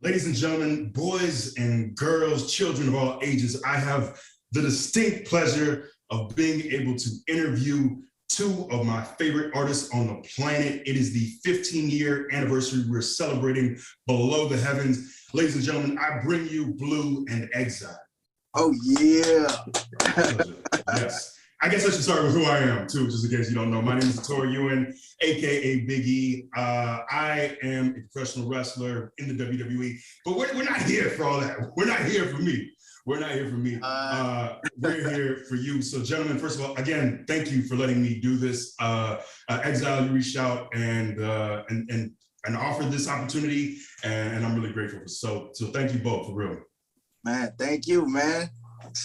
Ladies and gentlemen, boys and girls, children of all ages, I have the distinct pleasure of being able to interview two of my favorite artists on the planet. It is the 15-year anniversary we're celebrating Below the Heavens. Ladies and gentlemen, I bring you Blu and Exile. Oh, yeah. Yes. I guess I should start with who I am, too, just in case you don't know. My name is Tori Ewan, a.k.a. Big E. I am a professional wrestler in the WWE, but we're not here for all that. We're not here for me. We're not here for me. We're here for you. So, gentlemen, first of all, again, thank you for letting me do this. Exile, you reached out and offered this opportunity, and I'm really grateful. So thank you both, for real. Man, thank you, man.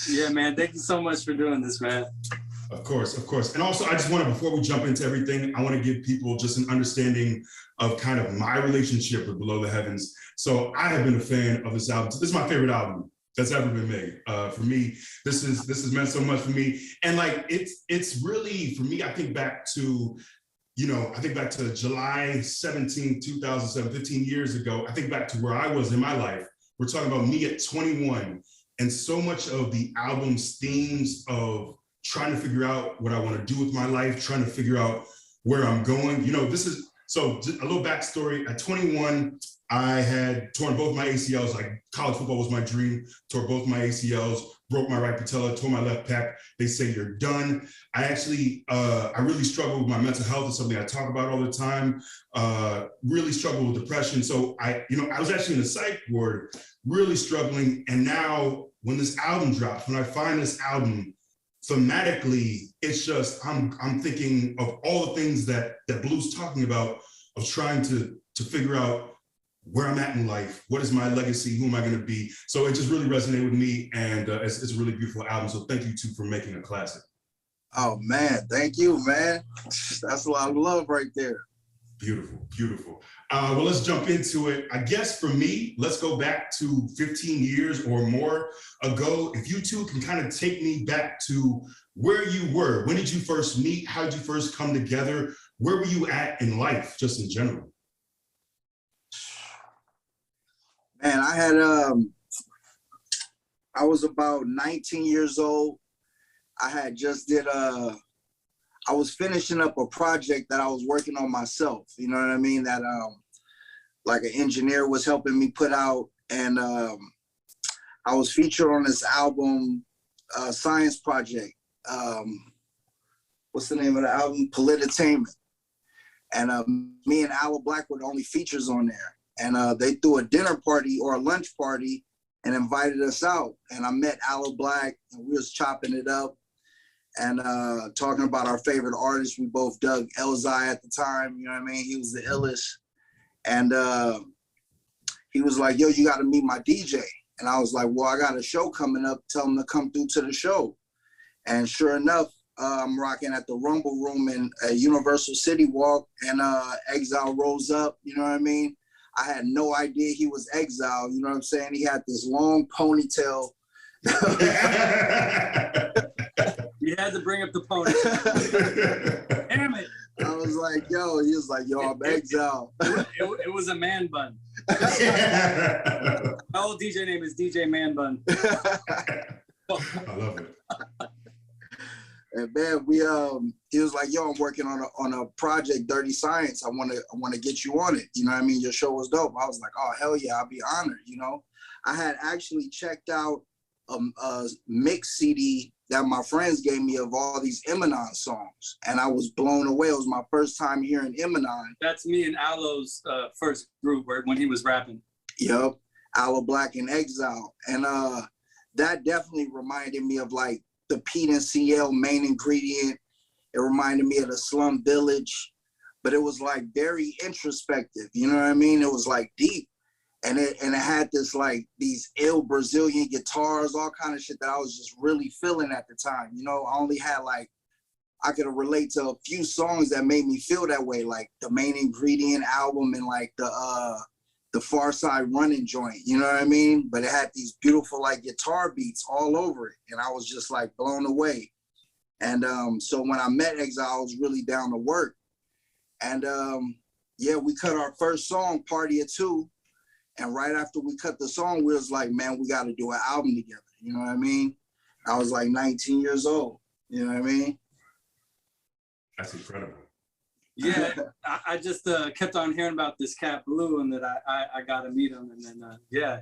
Yeah, man. Thank you so much for doing this, man. Of course, of course. And also, I just want to, before we jump into everything, I want to give people just an understanding of kind of my relationship with Below the Heavens. So I have been a fan of this album. This is my favorite album that's ever been made. For me, this has meant so much for me. And like, it's really, for me, I think back to, July 17, 2007, 15 years ago. I think back to where I was in my life. We're talking about me at 21. And so much of the album's themes of trying to figure out what I want to do with my life, trying to figure out where I'm going. So just a little backstory. At 21, I had torn both my ACLs. Like, college football was my dream. Tore both my ACLs, broke my right patella, tore my left pec. They say you're done. I actually, I really struggled with my mental health. It's something I talk about all the time. Really struggled with depression. So I was actually in the psych ward, really struggling. And now when this album drops, when I find this album, thematically, it's just, I'm thinking of all the things that Blu's talking about, of trying to figure out where I'm at in life, what is my legacy, who am I going to be? So it just really resonated with me, and it's a really beautiful album. So thank you, too, for making a classic. Oh, man, thank you, man. That's a lot of love right there. Beautiful, beautiful. Well, let's jump into it. I guess for me, let's go back to 15 years or more ago. If you two can kind of take me back to where you were. When did you first meet? How did you first come together? Where were you at in life, just in general? Man, I was about 19 years old. I was finishing up a project that I was working on myself, you know what I mean? That like an engineer was helping me put out, and I was featured on this album, science project. What's the name of the album? Polititainment. And me and Aloe Black were the only features on there. And they threw a dinner party or a lunch party and invited us out. And I met Aloe Black, and we was chopping it up and talking about our favorite artists. We both dug Elzai at the time, you know what I mean? He was the illest. And he was like, yo, you got to meet my DJ. And I was like, well, I got a show coming up. Tell him to come through to the show. And sure enough, I'm rocking at the Rumble Room in Universal City Walk, and Exile rolls up, you know what I mean? I had no idea he was Exile, you know what I'm saying? He had this long ponytail. You had to bring up the ponytail. Damn it. I was like, yo, he was like, yo, I'm Exile. It was a man bun. My old DJ name is DJ Man Bun. I love it. And man, he was like, yo, I'm working on a project, Dirty Science. I want to get you on it. You know what I mean? Your show was dope. I was like, oh, hell yeah, I'll be honored, you know? I had actually checked out a mix CD that my friends gave me of all these Eminem songs, and I was blown away. It was my first time hearing Eminem. That's me and Aloe's first group when he was rapping. Yep, Aloe Black and Exile. And that definitely reminded me of like the Pete and CL Main Ingredient. It reminded me of the Slum Village, but it was like very introspective, you know what I mean? It was like deep. And it had this like these ill Brazilian guitars, all kind of shit that I was just really feeling at the time. You know, I only had like, I could relate to a few songs that made me feel that way, like the Main Ingredient album and like the Far Side Running joint, you know what I mean? But it had these beautiful like guitar beats all over it. And I was just like blown away. And so when I met Exile, I was really down to work. And yeah, we cut our first song, Party of Two. And right after we cut the song, we was like, man, we got to do an album together. You know what I mean? I was like 19 years old. You know what I mean? That's incredible. Yeah, I just kept on hearing about this cat Blu, and that I got to meet him, and then yeah,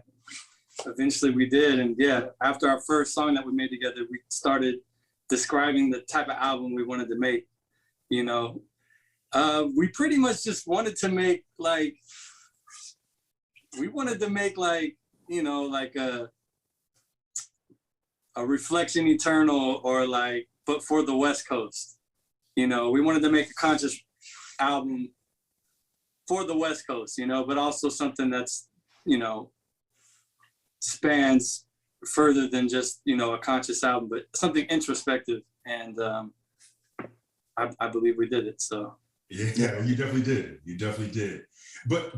eventually we did. And yeah, after our first song that we made together, we started describing the type of album we wanted to make. You know, we pretty much just wanted to make like, you know, like a Reflection Eternal, or like, but for the West Coast. You know, we wanted to make a conscious album for the West Coast, you know, but also something that's, you know, spans further than just, you know, a conscious album, but something introspective. And I believe we did it. So yeah, you definitely did. You definitely did. But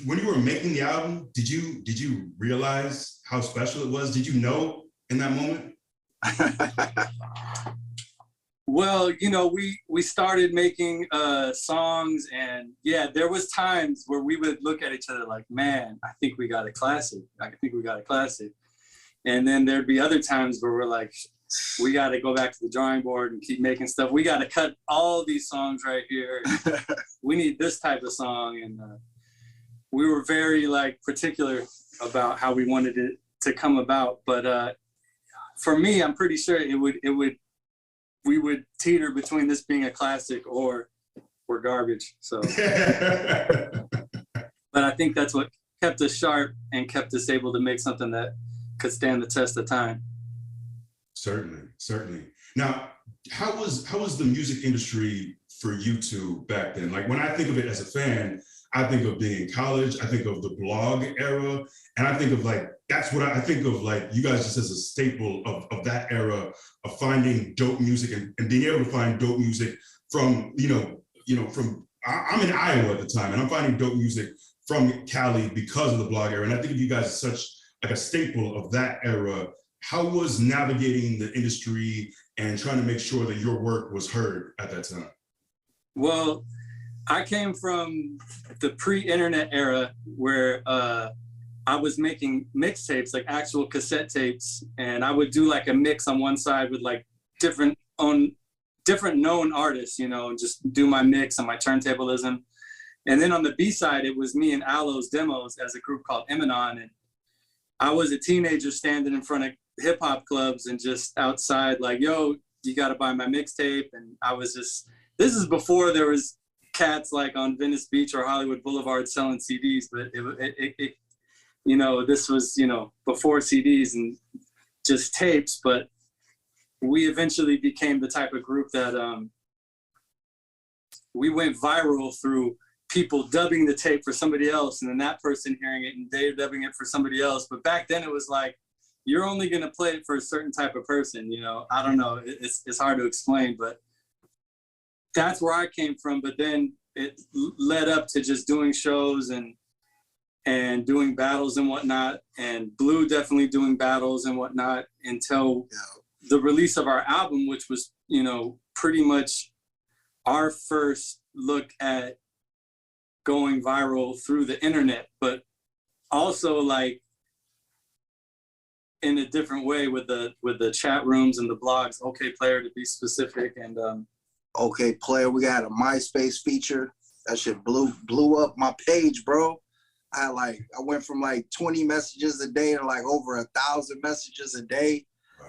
when you were making the album, did you realize how special it was? Did you know in that moment? Well, you know, we started making songs, and yeah, there was times where we would look at each other like, man, I think we got a classic. I think we got a classic. And then there'd be other times where we're like, we got to go back to the drawing board and keep making stuff. We got to cut all these songs right here. We need this type of song. And we were very like particular about how we wanted it to come about. But for me, I'm pretty sure we would teeter between this being a classic or garbage. So, but I think that's what kept us sharp and kept us able to make something that could stand the test of time. Certainly, certainly. Now, how was the music industry for you two back then? Like, when I think of it as a fan, I think of being in college, I think of the blog era, and I think of like, that's what I think of, like, you guys just as a staple of that era of finding dope music and being able to find dope music from, I'm in Iowa at the time, and I'm finding dope music from Cali because of the blog era. And I think of you guys as such like a staple of that era. How was navigating the industry and trying to make sure that your work was heard at that time? Well, I came from the pre-internet era where I was making mixtapes, like actual cassette tapes, and I would do like a mix on one side with like different known artists, you know, and just do my mix and my turntablism. And then on the B side, it was me and Alo's demos as a group called Eminon. And I was a teenager standing in front of hip hop clubs and just outside like, yo, you got to buy my mixtape. And I was just, this is before there was cats like on Venice Beach or Hollywood Boulevard selling CDs, but it you know, this was, you know, before CDs and just tapes. But we eventually became the type of group that we went viral through people dubbing the tape for somebody else, and then that person hearing it and they dubbing it for somebody else. But back then it was like, you're only going to play it for a certain type of person, you know. I don't know, it's hard to explain, but that's where I came from. But then it led up to just doing shows and doing battles and whatnot, and Blu definitely doing battles and whatnot until the release of our album, which was, you know, pretty much our first look at going viral through the internet, but also like in a different way with the chat rooms and the blogs. OK Player, to be specific. And OK Player, we got a MySpace feature that shit blew up my page, bro. I went from like 20 messages a day to like over 1,000 messages a day.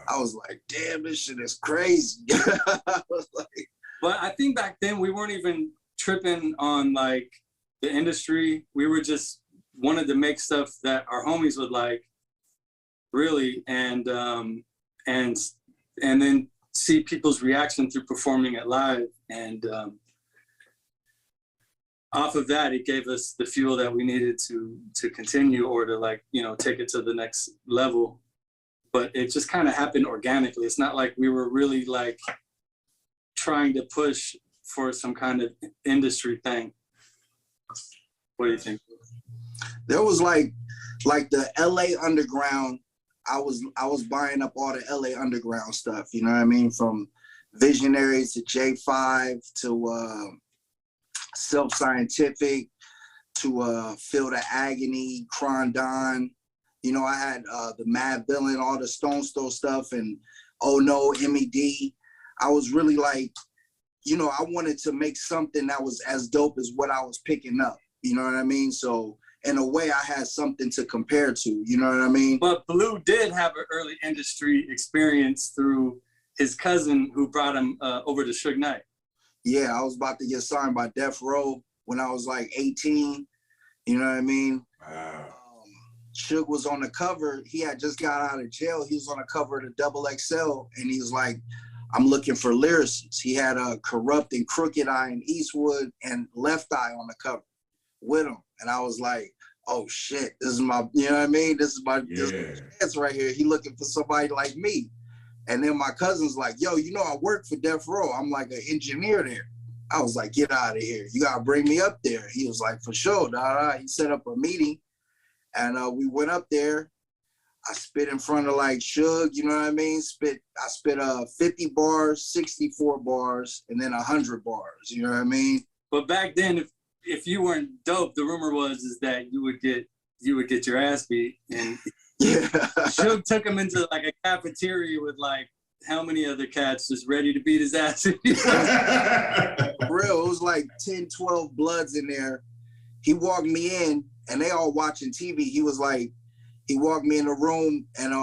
I was like, damn, this shit is crazy. I was like, but I think back then we weren't even tripping on like the industry. We were just wanted to make stuff that our homies would like, really, and then see people's reaction through performing it live. And off of that, it gave us the fuel that we needed to continue, or to like, you know, take it to the next level. But it just kind of happened organically. It's not like we were really like trying to push for some kind of industry thing. What do you think? There was like the LA Underground. I was buying up all the LA Underground stuff, you know what I mean? From Visionaries to J5 to Self Scientific to Feel the Agony, Crondon. You know, I had the Mad Villain, all the Stone Store stuff, and Oh No, MED. I was really like, you know, I wanted to make something that was as dope as what I was picking up. You know what I mean? So in a way, I had something to compare to. You know what I mean? But Blu did have an early industry experience through his cousin who brought him over to Suge Knight. Yeah, I was about to get signed by Death Row when I was like 18. You know what I mean? Wow. Suge was on the cover. He had just got out of jail. He was on the cover of the Double XL, and he was like, I'm looking for lyricists. He had a Corrupt and Crooked Eye and Eastwood and Left Eye on the cover with him. And I was like, oh shit, this is my, you know what I mean? This is my chance right here. He looking for somebody like me. And then my cousin's like, yo, you know, I work for Death Row. I'm like an engineer there. I was like, get out of here. You gotta bring me up there. He was like, for sure, He set up a meeting, and we went up there. I spit in front of like Suge, you know what I mean? I spit 50 bars, 64 bars, and then 100 bars, you know what I mean? But back then, if you weren't dope, the rumor is that you would get your ass beat. And yeah. Suge took him into like a cafeteria with like how many other cats just ready to beat his ass? For real, it was like 10, 12 bloods in there. He walked me in, and they all watching TV. He was like, he walked me in the room, and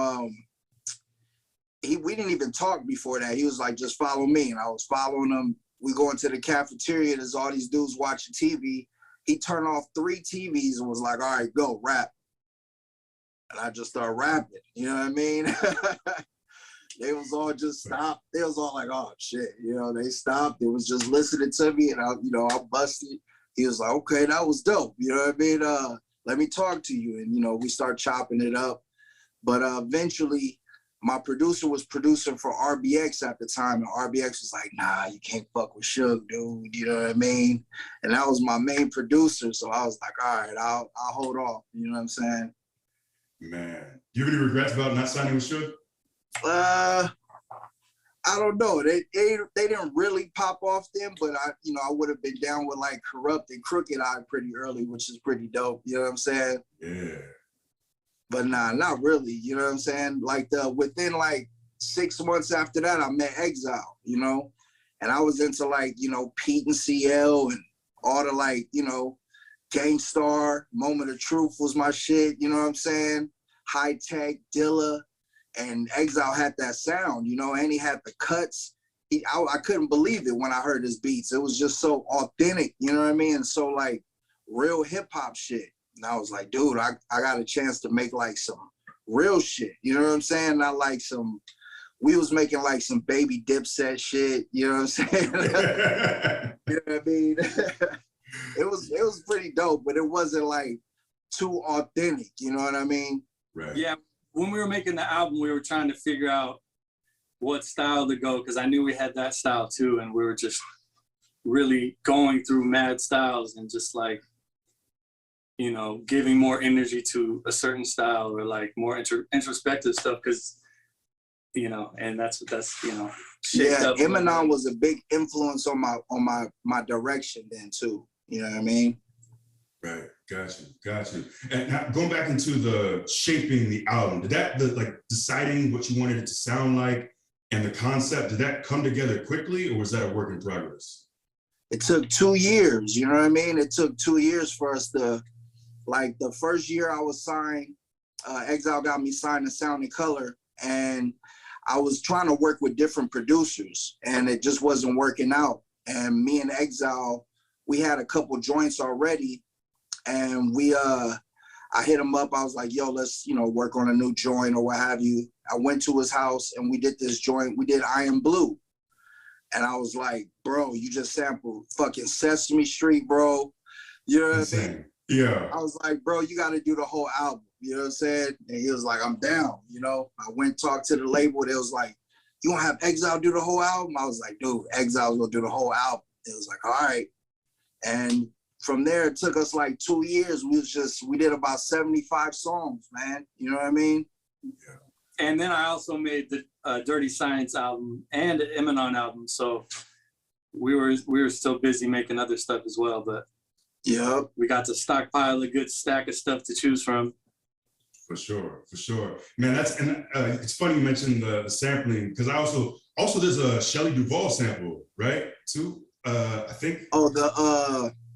we didn't even talk before that. He was like, just follow me. And I was following him. We go into the cafeteria. There's all these dudes watching TV. He turned off 3 TVs and was like, all right, go rap. And I just started rapping. You know what I mean? They was all just stopped. They was all like, oh shit. You know, they stopped. They was just listening to me, and I busted. He was like, okay, that was dope. You know what I mean? Let me talk to you. And, you know, we start chopping it up. But eventually, my producer was producing for RBX at the time. And RBX was like, nah, you can't fuck with Suge, dude. You know what I mean? And that was my main producer. So I was like, all right, I'll hold off. You know what I'm saying? Man, do you have any regrets about not signing with Suge? I don't know. They didn't really pop off then, but I would have been down with like Corrupt and Crooked Eye pretty early, which is pretty dope. You know what I'm saying? Yeah. But nah, not really. You know what I'm saying? Like within like 6 months after that, I met Exile, you know? And I was into like, you know, Pete and CL and all the like, you know, Gangstar, Moment of Truth was my shit, you know what I'm saying? High Tech, Dilla. And Exile had that sound, you know, and he had the cuts. I couldn't believe it when I heard his beats. It was just so authentic, you know what I mean? And so like real hip hop shit. And I was like, dude, I got a chance to make like some real shit. You know what I'm saying? Not like we was making like some Baby Dipset shit. You know what I'm saying? You know what I mean? It was pretty dope, but it wasn't like too authentic. You know what I mean? Right. Yeah. When we were making the album, we were trying to figure out what style to go, because I knew we had that style too, and we were just really going through mad styles and just like, you know, giving more energy to a certain style or like more introspective stuff, because, you know, and that's you know, shaped up. Eminem was a big influence on my direction then too. You know what I mean? Right, got you. And now going back into the shaping the album, did that, deciding what you wanted it to sound like and the concept, did that come together quickly, or was that a work in progress? It took 2 years, you know what I mean? It took 2 years for us to, like the first year I was signed, Exile got me signed to Sound and Color, and I was trying to work with different producers, and it just wasn't working out. And me and Exile, we had a couple joints already. And I hit him up. I was like, yo, let's, you know, work on a new joint or what have you. I went to his house and we did this joint. We did I Am Blue. And I was like, bro, you just sampled fucking Sesame Street, bro. You know what I mean? Yeah. I was like, bro, you got to do the whole album. You know what I'm saying? And he was like, I'm down. You know, I went talked to the label. They was like, you want to have Exile do the whole album? I was like, dude, Exile's going to do the whole album. It was like, all right. And from there, it took us like 2 years. We did about 75 songs, man. You know what I mean? Yeah. And then I also made the Dirty Science album and the Eminem album. So we were still busy making other stuff as well. But Yep. We got to stockpile a good stack of stuff to choose from. For sure, for sure, man. It's funny you mentioned the sampling, because I also there's a Shelley Duvall sample, right? Too, I think. Oh,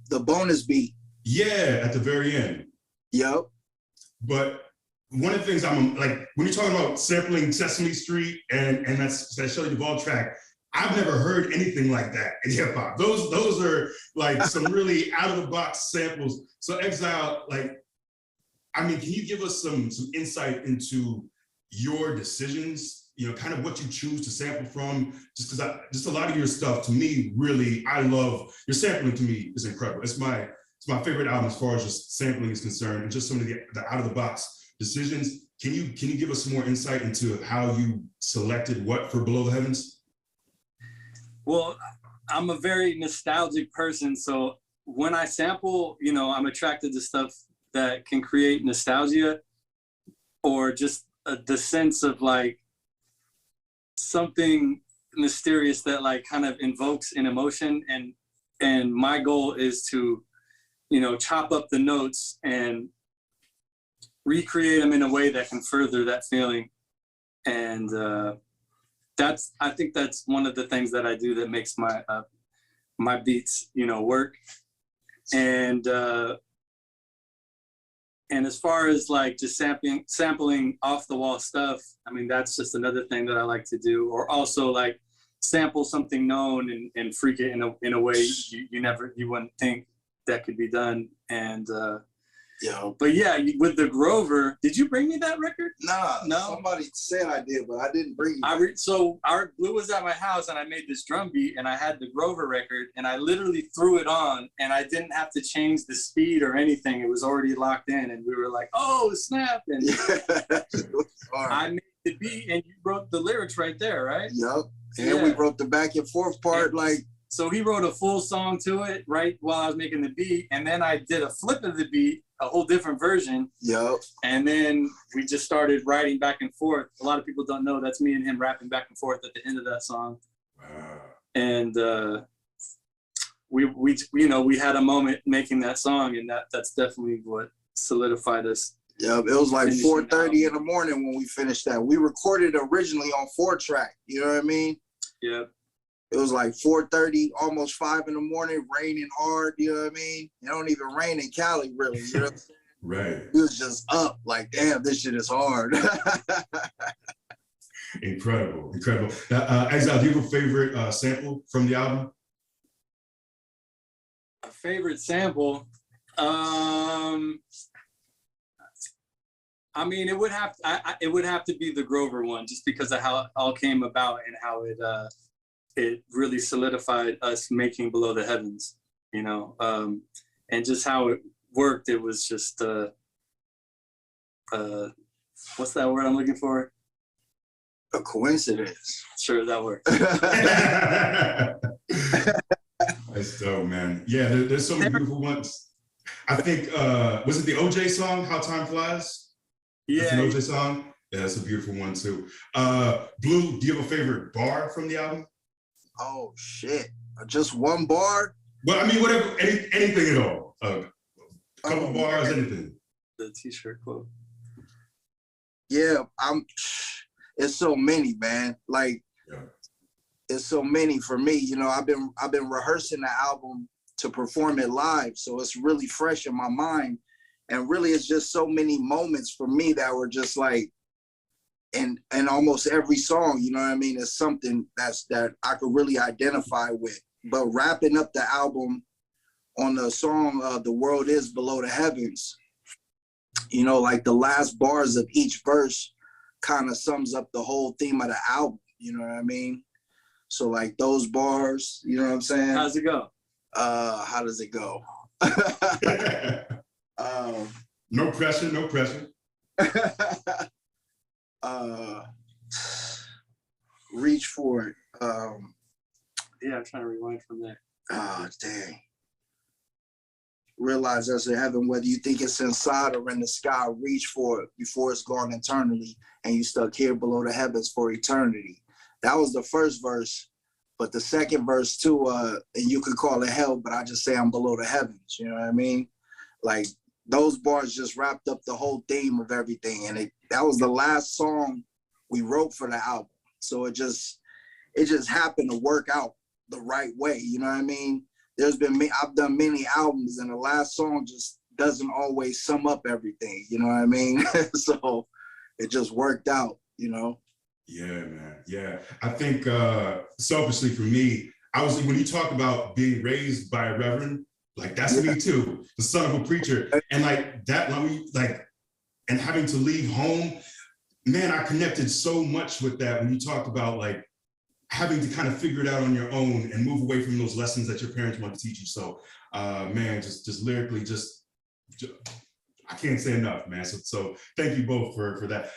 the bonus beat. Yeah, at the very end. Yep. But one of the things I'm like, when you're talking about sampling Sesame Street and that Shelley Duvall track, I've never heard anything like that in hip hop. Those are like some really out of the box samples. So Exile, like, I mean, can you give us some insight into your decisions? You know, kind of what you choose to sample from. Just because just a lot of your stuff, to me, really, I love your sampling. To me, is incredible. It's my favorite album as far as just sampling is concerned, and just some of the out of the box decisions. Can you give us some more insight into how you selected what for Below the Heavens? Well, I'm a very nostalgic person, so when I sample, you know, I'm attracted to stuff that can create nostalgia, or just the sense of like something mysterious that like kind of invokes an emotion. And my goal is to, you know, chop up the notes and recreate them in a way that can further that feeling. And I think that's one of the things that I do that makes my my beats, you know, work. And as far as like just sampling off the wall stuff, I mean, that's just another thing that I like to do. Or also like sample something known and freak it in a way you wouldn't think that could be done. And but yeah, with the Grover, did you bring me that record? Nah, no. Somebody said I did, but I didn't bring you. So our Blu was at my house, and I made this drum beat, and I had the Grover record, and I literally threw it on, and I didn't have to change the speed or anything. It was already locked in, and we were like, "Oh, snap!" And I made the beat, and you wrote the lyrics right there, right? Yep. And we wrote the back and forth part, like. So he wrote a full song to it right while I was making the beat, and then I did a flip of the beat, a whole different version. Yep. And then we just started writing back and forth. A lot of people don't know that's me and him rapping back and forth at the end of that song. Wow. And we had a moment making that song, and that's definitely what solidified us. Yeah, it was like 4:30 in the morning when we finished that. We recorded originally on 4-track. You know what I mean? Yeah. It was like 4:30, almost 5 in the morning, raining hard, you know what I mean? It don't even rain in Cali, really, you know what I'm saying? Right. It was just up, like, damn, this shit is hard. Incredible, incredible. Now, Exile, do you have a favorite sample from the album? A favorite sample? I mean, it would have to be the Grover one, just because of how it all came about and how it really solidified us making Below the Heavens, you know, and just how it worked. It was just, what's that word I'm looking for? A coincidence. Sure, that works. That's dope, man. Yeah, there's so many beautiful ones. I think, was it the OJ song, How Time Flies? Yeah. That's an OJ song? Yeah, that's a beautiful one too. Blu, do you have a favorite bar from the album? Oh shit! Just one bar? Well, I mean, whatever, anything at all. A couple bars, anything. The T-shirt quote. Yeah, it's so many, man. Like, it's so many for me. You know, I've been rehearsing the album to perform it live, so it's really fresh in my mind. And really, it's just so many moments for me that were just like, and almost every song, you know what I mean, is something that I could really identify with. But wrapping up the album on the song The World Is Below the Heavens, you know, like the last bars of each verse kind of sums up the whole theme of the album, you know what I mean? So like those bars, you know what I'm saying? How's it go? How does it go? No pressure, no pressure. Reach for it. Yeah, I'm trying to rewind from there. Oh, dang. Realize there's a heaven, whether you think it's inside or in the sky, reach for it before it's gone eternally, and you stuck here below the heavens for eternity. That was the first verse, But the second verse too, and you could call it hell, but I just say I'm below the heavens. You know what I mean? Like those bars just wrapped up the whole theme of everything. And that was the last song we wrote for the album. So it just happened to work out the right way. You know what I mean? I've done many albums, and the last song just doesn't always sum up everything. You know what I mean? So it just worked out, you know? Yeah, man. Yeah. I think selfishly for me, when you talk about being raised by a reverend, like that's me too, the son of a preacher. And like that, and having to leave home, man, I connected so much with that when you talk about like having to kind of figure it out on your own and move away from those lessons that your parents want to teach you. So man, just lyrically, I can't say enough, man. So thank you both for that.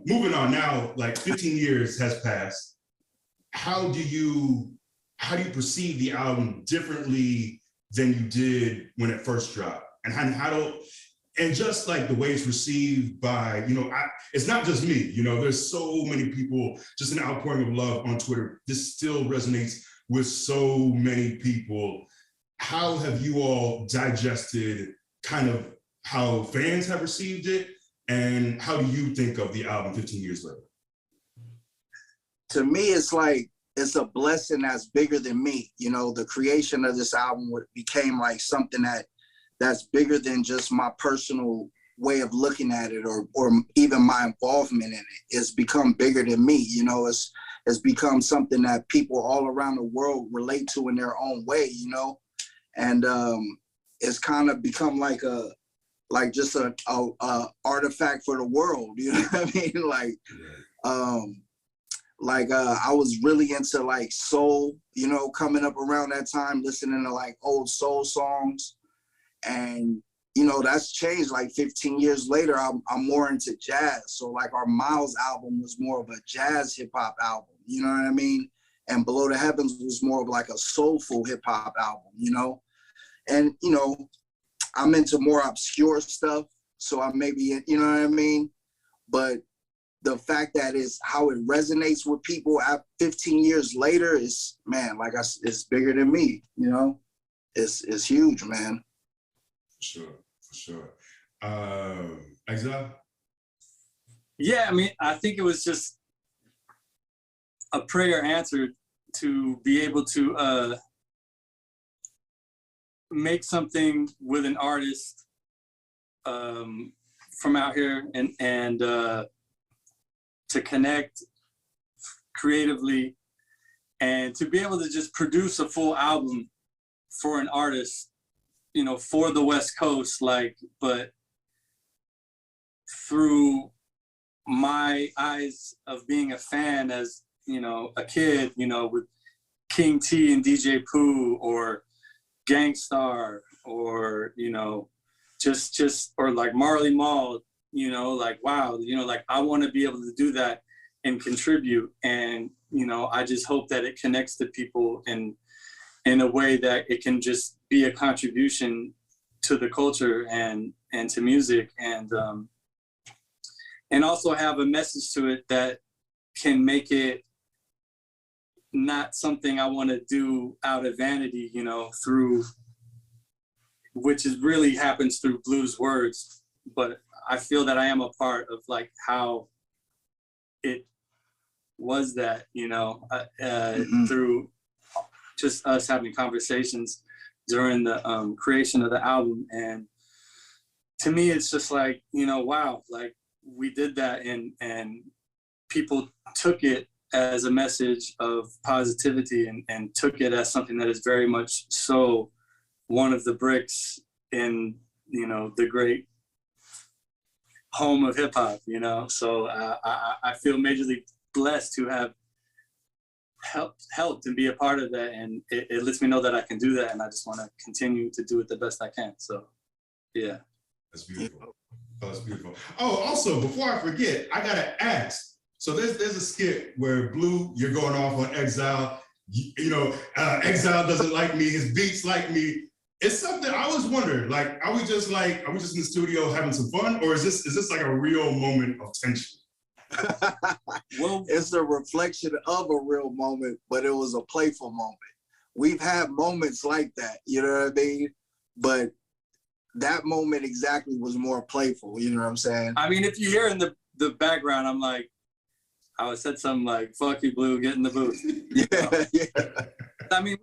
Moving on now, like 15 years has passed. How do you perceive the album differently than you did when it first dropped? And just like the way it's received by, it's not just me, there's so many people, just an outpouring of love on Twitter. This still resonates with so many people. How have you all digested kind of how fans have received it? And how do you think of the album 15 years later? To me, it's like, it's a blessing that's bigger than me. The creation of this album became like something that's bigger than just my personal way of looking at it or even my involvement in it. It's become bigger than me. It's become something that people all around the world relate to in their own way, and it's kind of become like just a artifact for the world. You know what I mean? I was really into like soul, coming up around that time, listening to like old soul songs. And, that's changed. Like 15 years later, I'm more into jazz. So like our Miles album was more of a jazz hip hop album, you know what I mean? And Below the Heavens was more of like a soulful hip hop album, And, I'm into more obscure stuff. So I maybe, you know what I mean? But the fact that is how it resonates with people 15 years later is, man, like it's bigger than me, It's huge, man. For sure. Exile? Yeah, I mean, I think it was just a prayer answered to be able to make something with an artist from out here and to connect creatively and to be able to just produce a full album for an artist, for the West Coast, but through my eyes of being a fan as, a kid, with King T and DJ Pooh or Gangstar or, or like Marley Marl, wow, I want to be able to do that and contribute. And, I just hope that it connects to people in a way that it can just be a contribution to the culture and to music and also have a message to it that can make it not something I want to do out of vanity, through, which is really happens through Blu's words. But I feel that I am a part of like how it was that, through just us having conversations during the creation of the album. And to me, it's just like, wow, like we did that and people took it as a message of positivity and took it as something that is very much so one of the bricks in, the great home of hip hop, So I feel majorly blessed to have helped and be a part of that. And it lets me know that I can do that. And I just want to continue to do it the best I can. So, yeah. That's beautiful. Oh, that's beautiful. Oh, also, before I forget, I got to ask. So there's a skit where Blu, you're going off on Exile. Exile doesn't like me. His beats like me. It's something I always wondered. Like, are we just in the studio having some fun, or is this like a real moment of tension? Well, It's a reflection of a real moment, but it was a playful moment. We've had moments like that, you know what I mean? But that moment exactly was more playful, you know what I'm saying? I mean, if you hear in the background, I'm like, I said something like, fuck you, Blue, get in the booth. Yeah, yeah. I mean,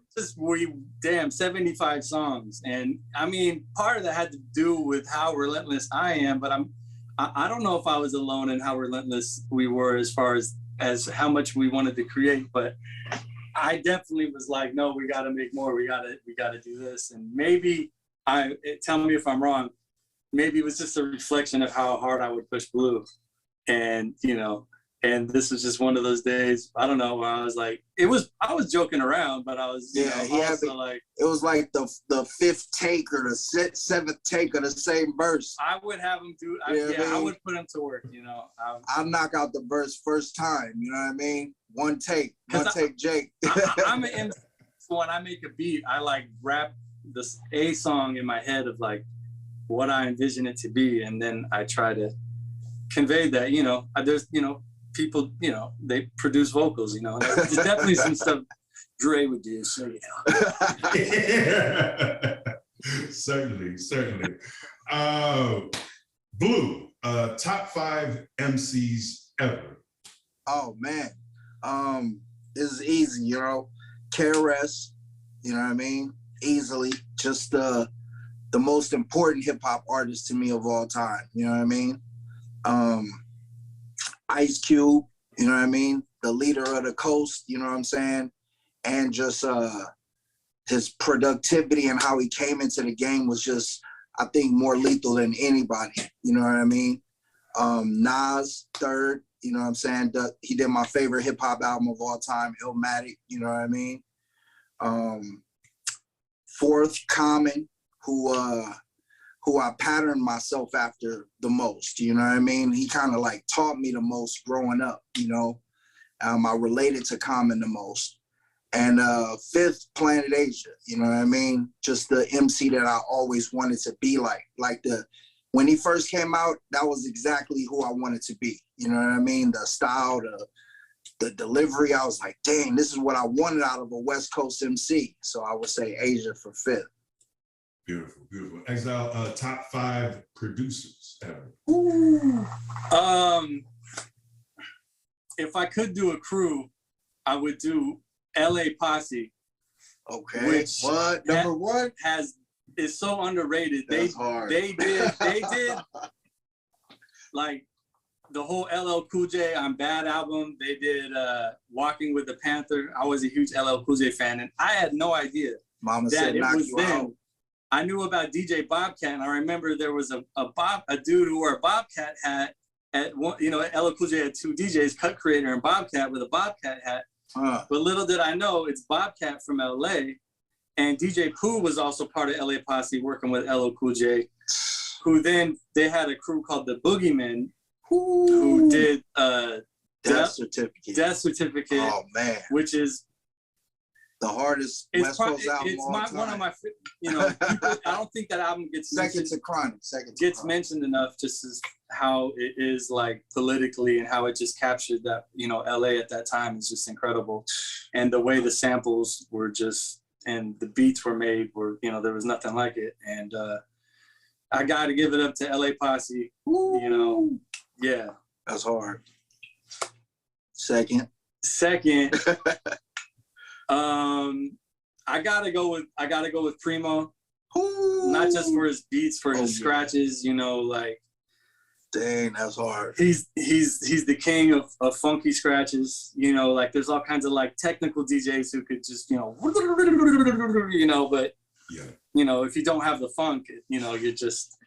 damn, 75 songs. And I mean, part of that had to do with how relentless I am, but I don't know if I was alone in how relentless we were as far as how much we wanted to create, but I definitely was like, no, we got to make more. We got to do this. And maybe tell me if I'm wrong. Maybe it was just a reflection of how hard I would push Blue. And, you know, and this was just one of those days, I don't know, where I was like, I was joking around, but I was, you know, also like. It was like the fifth take or the seventh take of the same verse. I would have him do, I would put him to work, you know. I'll knock out the verse first time, you know what I mean? One take, Jake. I'm an MC, so when I make a beat, I like rap this A song in my head of like what I envision it to be, and then I try to convey that, you know, there's, you know, people, you know, they produce vocals, you know, there's definitely some stuff Dre would do, so, you know. Certainly. Blue, top 5 MCs ever. Oh man, this is easy, you know. KRS, you know what I mean? Easily, just the most important hip hop artist to me of all time, you know what I mean? Ice Cube, you know what I mean? The leader of the coast, you know what I'm saying? And just his productivity and how he came into the game was just, I think, more lethal than anybody, you know what I mean? Nas, third, you know what I'm saying? He did my favorite hip hop album of all time, Illmatic, you know what I mean? Fourth, Common, who I patterned myself after the most, you know what I mean? He kind of like taught me the most growing up, you know? I related to Common the most. And fifth, Planet Asia, you know what I mean? Just the MC that I always wanted to be like. When he first came out, that was exactly who I wanted to be, you know what I mean? The style, the delivery, I was like, dang, this is what I wanted out of a West Coast MC. So I would say Asia for fifth. Beautiful. Exile, top 5 producers ever. Ooh. If I could do a crew, I would do LA Posse. Okay. Which what? Number one? Is so underrated. That's hard. They did like the whole LL Cool J I'm Bad album. They did Walking with the Panther. I was a huge LL Cool J fan, and I had no idea Mama that said it knock was you them. out. I knew about DJ Bobcat, and I remember there was a dude who wore a Bobcat hat at one, you know, LL Cool J had 2 DJs, Cut Creator and Bobcat with a Bobcat hat. But little did I know, it's Bobcat from LA, and DJ Pooh was also part of LA Posse working with LL Cool J, who then they had a crew called the Boogeymen, who did Death Certificate. Oh man, which is the hardest West Coast album it's of all time. One of my, you know, people, I don't think that album gets second to Chronic. Mentioned enough, just as how it is like politically and how it just captured that, you know, LA at that time is just incredible. And the way the samples were just, and the beats were made were, you know, there was nothing like it. And I got to give it up to LA Posse, you know, yeah. That's hard. Second, I gotta go with Primo. Ooh. Not just for his beats, for his scratches, you know, like. Dang, that's hard. He's the king of funky scratches, you know, like there's all kinds of like technical DJs who could just, you know, but yeah, you know, if you don't have the funk, you know, you're just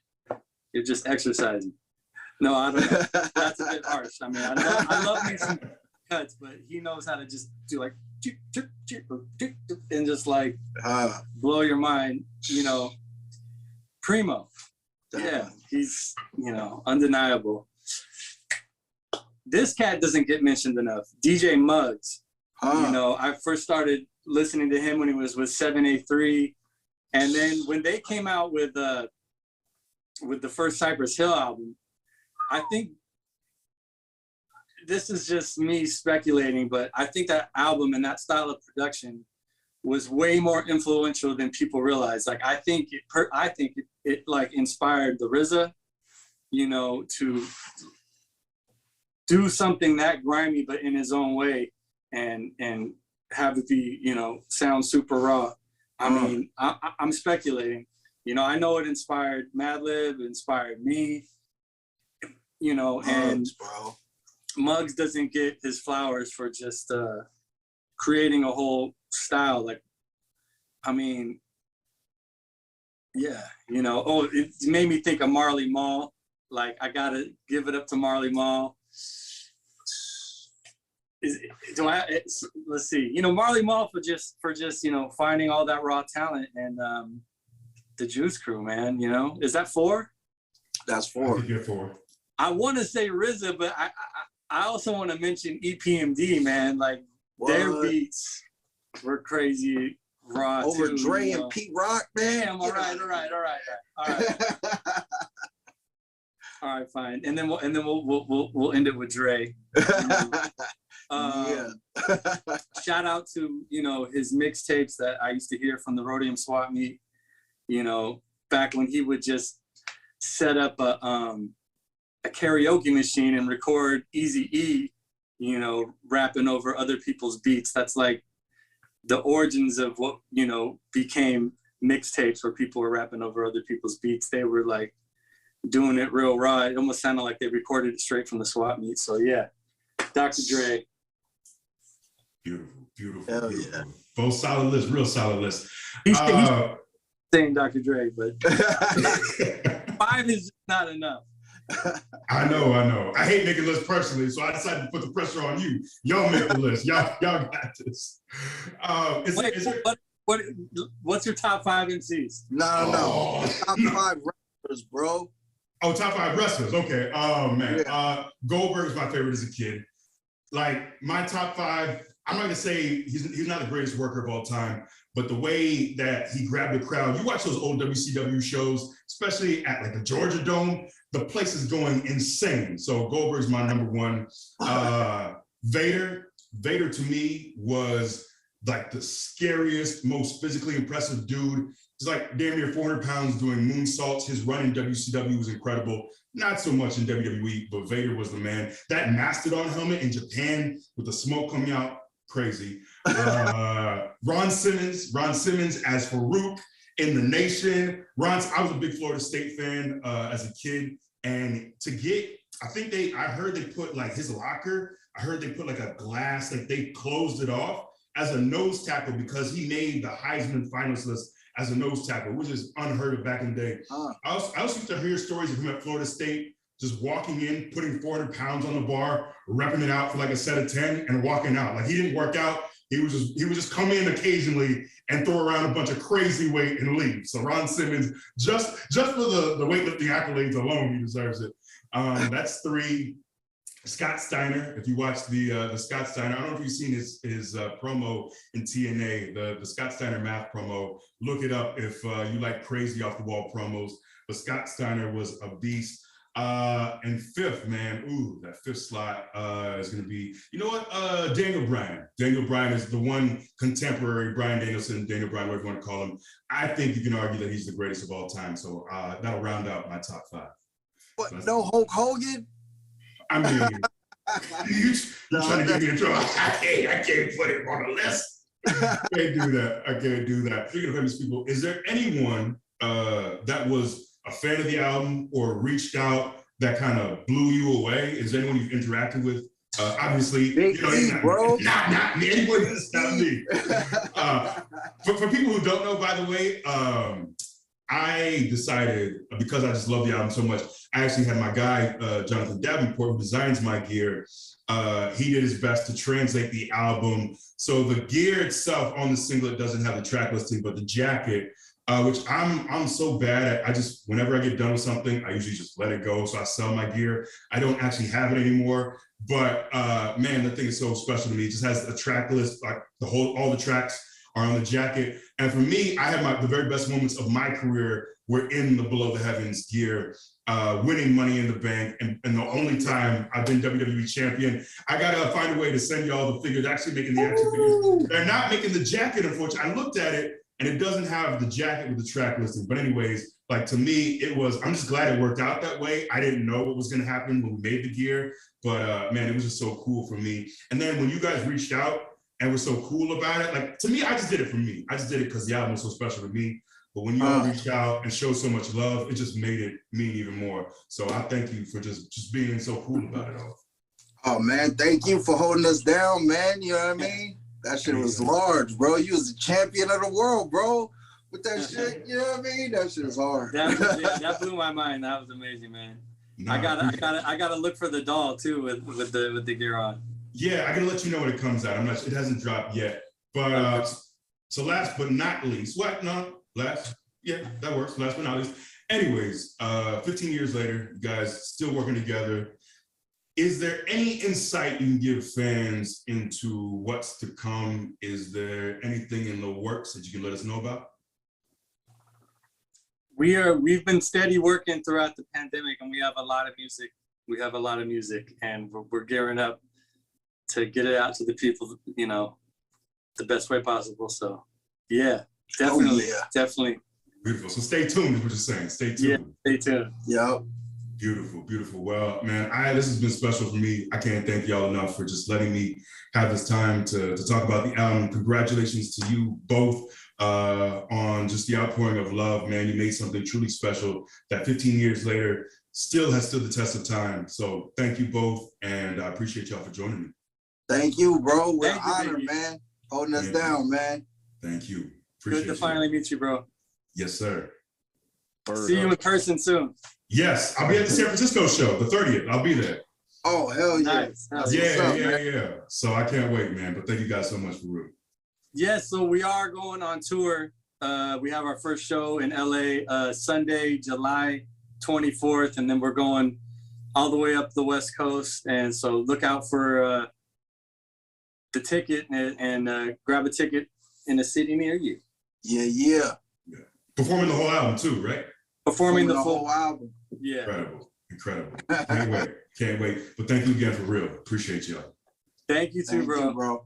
exercising. No, I don't know. That's a bit harsh. I mean, I love me some cuts, but he knows how to just do like and just like blow your mind, you know. Primo. Yeah, he's, you know, undeniable. This cat doesn't get mentioned enough. DJ Muggs. You know, I first started listening to him when he was with 783. And then when they came out with the first Cypress Hill album, I think this is just me speculating, but I think that album and that style of production was way more influential than people realize. Like, I think it like inspired the RZA, you know, to do something that grimy, but in his own way, and have it be, you know, sound super raw. I mean, I'm speculating. You know, I know it inspired Madlib, it inspired me, you know, and Muggs doesn't get his flowers for just creating a whole style. Like, I mean, yeah, you know, it made me think of Marley Marl. Like, I gotta give it up to Marley Marl. Let's see, you know, Marley Marl for just, you know, finding all that raw talent, and the Juice Crew, man, you know. Is that 4? That's 4. I think you're 4. I want to say RZA, but I also want to mention EPMD, man. Like, their beats were crazy raw over too, Dre you know? and Pete Rock, man. Damn, all right. All right, fine. And then we'll end it with Dre. Yeah. Shout out to, you know, his mixtapes that I used to hear from the Rhodium Swap Meet, you know, back when he would just set up a karaoke machine and record Eazy-E, you know, rapping over other people's beats. That's like the origins of what, you know, became mixtapes, where people were rapping over other people's beats. They were like doing it real raw. It almost sounded like they recorded it straight from the swap meet. So yeah, Dr. Dre. Beautiful. Hell beautiful. yeah. Both solid lists, real solid lists. He's saying Dr. Dre, but 5 is not enough. I know. I hate making lists personally, so I decided to put the pressure on you. Y'all make the list. Y'all got this. What's your top 5 MCs? No. Top 5 rappers, bro. Oh, top 5 wrestlers. Okay. Oh man. Yeah. Goldberg's my favorite as a kid. Like, my top 5. I'm not gonna say he's not the greatest worker of all time, but the way that he grabbed the crowd. You watch those old WCW shows, especially at like the Georgia Dome. The place is going insane. So Goldberg's my number 1. Vader to me was like the scariest, most physically impressive dude. He's like damn near 400 pounds doing moonsaults. His run in WCW was incredible. Not so much in WWE, but Vader was the man. That Mastodon helmet in Japan with the smoke coming out, crazy. Ron Simmons as Farouk in The Nation. I was a big Florida State fan as a kid. And I heard they put like his locker, I heard they put like a glass, like they closed it off as a nose tackle because he made the Heisman finalist list as a nose tackle, which is unheard of back in the day. I also used to hear stories of him at Florida State, just walking in, putting 400 pounds on the bar, repping it out for like a set of 10 and walking out. Like, he didn't work out. He would just come in occasionally and throw around a bunch of crazy weight and leave. So Ron Simmons, just for the weightlifting accolades alone, he deserves it. That's 3. Scott Steiner, if you watch the Scott Steiner, I don't know if you've seen his promo in TNA, the Scott Steiner math promo. Look it up if you like crazy off the wall promos. But Scott Steiner was a beast. And 5th, man, that 5th slot is going to be, you know what, Daniel Bryan. Daniel Bryan is the one contemporary Bryan Danielson, Daniel Bryan, whatever you want to call him. I think you can argue that he's the greatest of all time. So that'll round out my top 5. What, no Hulk Hogan? I mean, you're trying to get me in trouble. I can't put it on the list. I can't do that. Speaking of famous people, is there anyone that was a fan of the album or reached out that kind of blew you away? Is there anyone you've interacted with? Obviously, Big E, bro. Not me. Anybody that's not me. For people who don't know, by the way, I decided, because I just love the album so much, I actually had my guy, Jonathan Davenport, who designs my gear. He did his best to translate the album. So the gear itself on the singlet doesn't have the track listing, but the jacket, which I'm so bad at, whenever I get done with something, I usually just let it go. So I sell my gear. I don't actually have it anymore. But man, the thing is so special to me. It just has a track list, like all the tracks are on the jacket. And for me, I had the very best moments of my career were in the Below the Heavens gear, winning Money in the Bank. And the only time I've been WWE champion, I gotta find a way to send y'all the figures, actually making the action figures. They're not making the jacket, unfortunately. I looked at it and it doesn't have the jacket with the track listing. But anyways, like to me, I'm just glad it worked out that way. I didn't know what was gonna happen when we made the gear, but man, it was just so cool for me. And then when you guys reached out and were so cool about it, like to me, I just did it for me. I just did it because the album was so special to me. But when you all reached out and showed so much love, it just made it mean even more. So I thank you for just being so cool about it all. Oh man, thank you for holding us down, man. You know what I mean? That shit was large, bro. You was the champion of the world, bro. With that shit, you know what I mean? That shit was hard. That blew my mind. That was amazing, man. Nah, I gotta look for the doll too with the gear on. Yeah, I gotta let you know when it comes out. It hasn't dropped yet. But so last but not least, yeah, that works. Last but not least. Anyways, 15 years later, you guys still working together. Is there any insight you can give fans into what's to come? Is there anything in the works that you can let us know about? We've been steady working throughout the pandemic, and we have a lot of music. And we're gearing up to get it out to the people, you know, the best way possible. So yeah, definitely, definitely. Beautiful. So stay tuned, is what you're saying. Stay tuned. Yeah, stay tuned. Yep. Beautiful, beautiful. Well, man, this has been special for me. I can't thank y'all enough for just letting me have this time to talk about the album. Congratulations to you both on just the outpouring of love, man. You made something truly special that 15 years later still has stood the test of time. So thank you both, and I appreciate y'all for joining me. Thank you, bro. We're honored, man. Holding us down, man. Thank you. Good to finally meet you, bro. Yes, sir. See you in person soon. Yes, I'll be at the San Francisco show, the 30th. I'll be there. Oh, hell yeah. Nice. Yeah. So I can't wait, man. But thank you guys so much for real. Yes, so we are going on tour. We have our first show in LA Sunday, July 24th, and then we're going all the way up the West Coast. And so look out for the ticket and grab a ticket in a city near you. Yeah. Performing the whole album too, right? Performing the whole album. Yeah. Incredible. Can't wait. But thank you again for real. Appreciate y'all. Thank you too, bro.